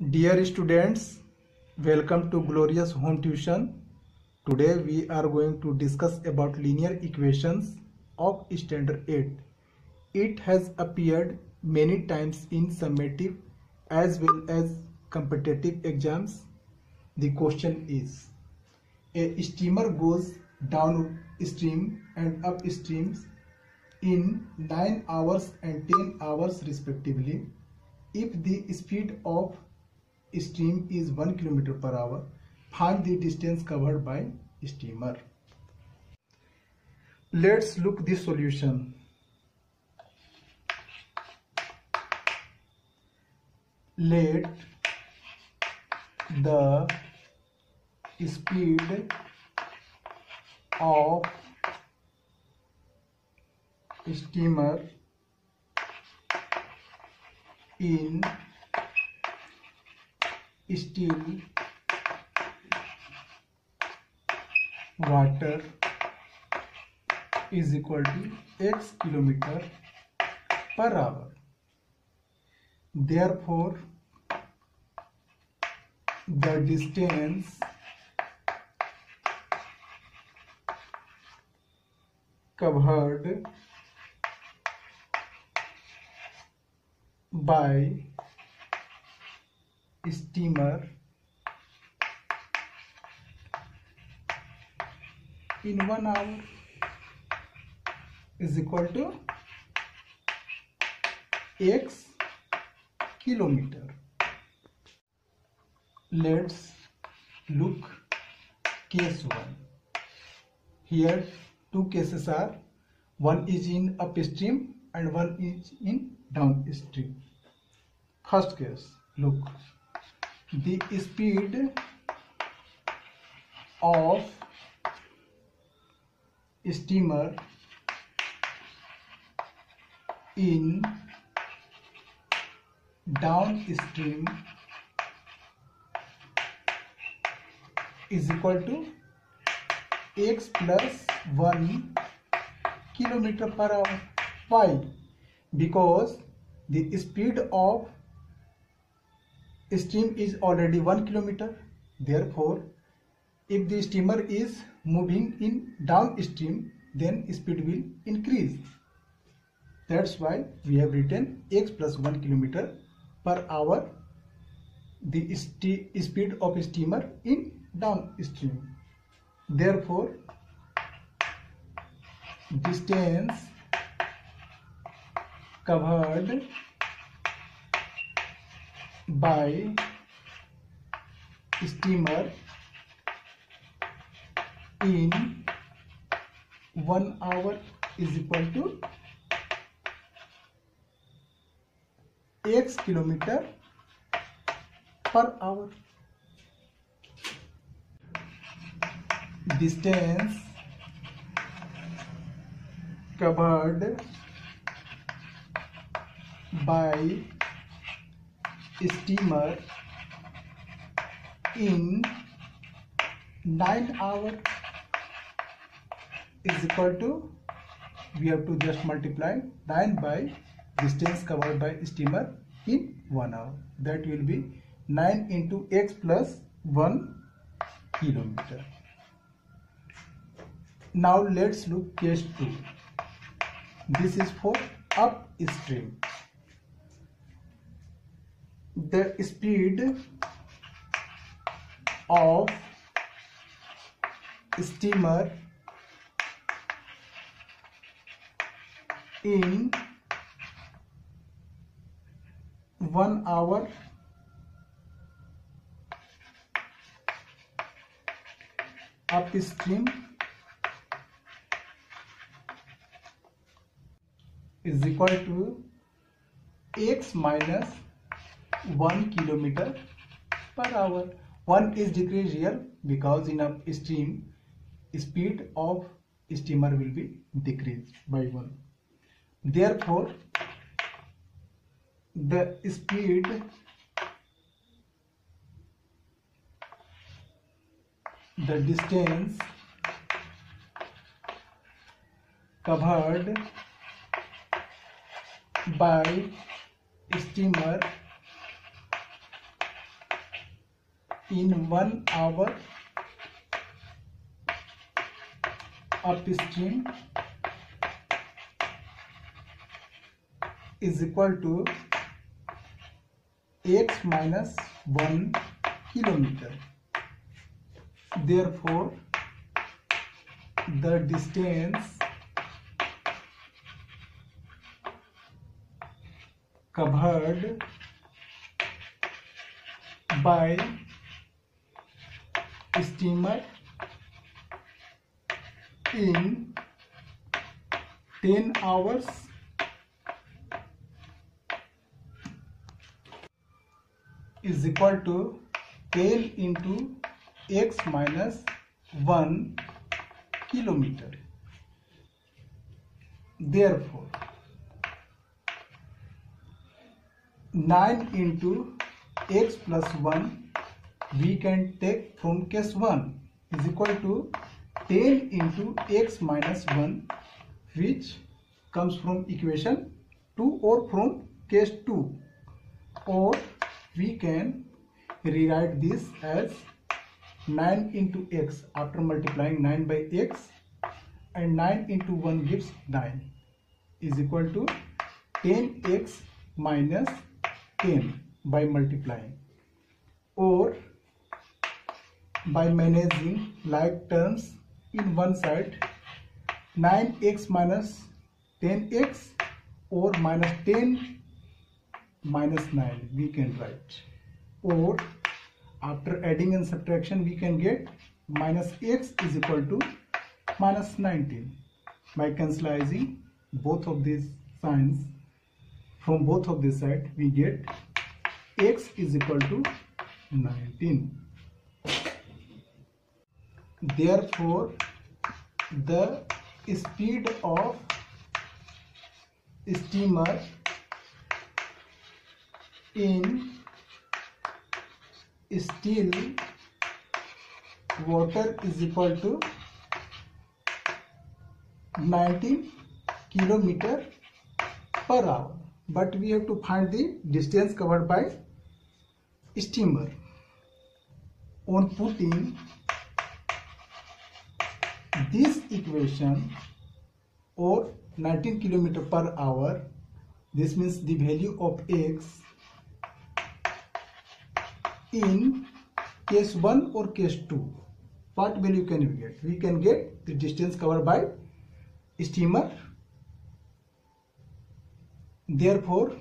Dear students, welcome to Glorious Home Tuition. Today we are going to discuss about linear equations of standard 8. It has appeared many times in summative as well as competitive exams. The question is, a steamer goes downstream and upstream in 9 hours and 10 hours respectively. If the speed of stream is 1 kilometer per hour, find the distance covered by steamer. Let's look the solution. Let the speed of steamer in still water is equal to x kilometer per hour. Therefore, the distance covered by steamer in 1 hour is equal to x kilometer. Let's look case 1. Here two cases are, one is in upstream and one is in downstream. First case, look, the speed of steamer in downstream is equal to x plus 1 kilometer per hour. Why? Because the speed of steam is already 1 kilometer. Therefore, if the steamer is moving in downstream, then speed will increase. That's why we have written x plus 1 kilometer per hour, the speed of steamer in downstream. Therefore, distance covered by steamer in 1 hour is equal to x kilometer per hour. Distance covered by steamer in 9 hours is equal to, we have to just multiply 9 by distance covered by steamer in 1 hour. That will be 9 into x plus 1 kilometer. Now let's look case 2. This is for upstream. The speed of steamer in 1 hour upstream is equal to x minus 1 kilometer per hour. 1 is decreased here because in upstream speed of steamer will be decreased by 1. Therefore, the speed the distance covered by steamer in 1 hour upstream is equal to x minus 1 kilometer. Therefore, the distance covered by steamer in 10 hours is equal to 10 into x minus 1 kilometer. Therefore, 9 into x plus 1 we can take from case 1 is equal to 10 into x minus 1, which comes from equation 2 or from case 2, or we can rewrite this as 9 into x after multiplying 9 by x, and 9 into 1 gives 9 is equal to 10x minus 10 by multiplying, or by managing like terms in one side, 9x minus 10x or minus 10 minus 9 we can write, or after adding and subtraction we can get minus x is equal to minus 19. By cancellizing both of these signs from both of the sides, we get x is equal to 19. Therefore, the speed of steamer in still water is equal to 19 kilometer per hour. But we have to find the distance covered by steamer. On putting this equation, or 19 kilometer per hour, this means the value of x in case 1 or case 2, what value can we get? We can get the distance covered by steamer. Therefore,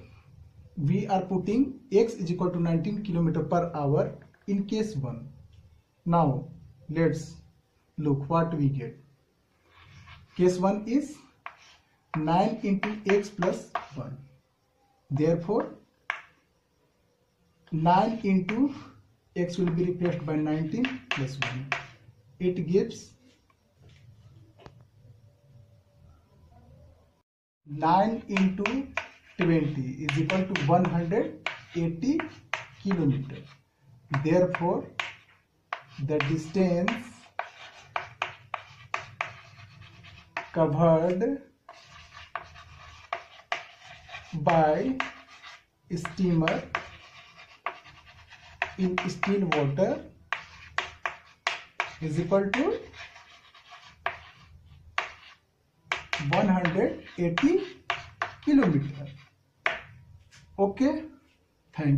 we are putting x is equal to 19 kilometer per hour in case 1. Now, let's look what we get. Case 1 is 9 into x plus 1. Therefore, 9 into x will be replaced by 19 plus 1. It gives 9 into 20 is equal to 180 kilometer. Therefore, the distance covered by steamer in still water is equal to 180 kilometer. Okay, thank you.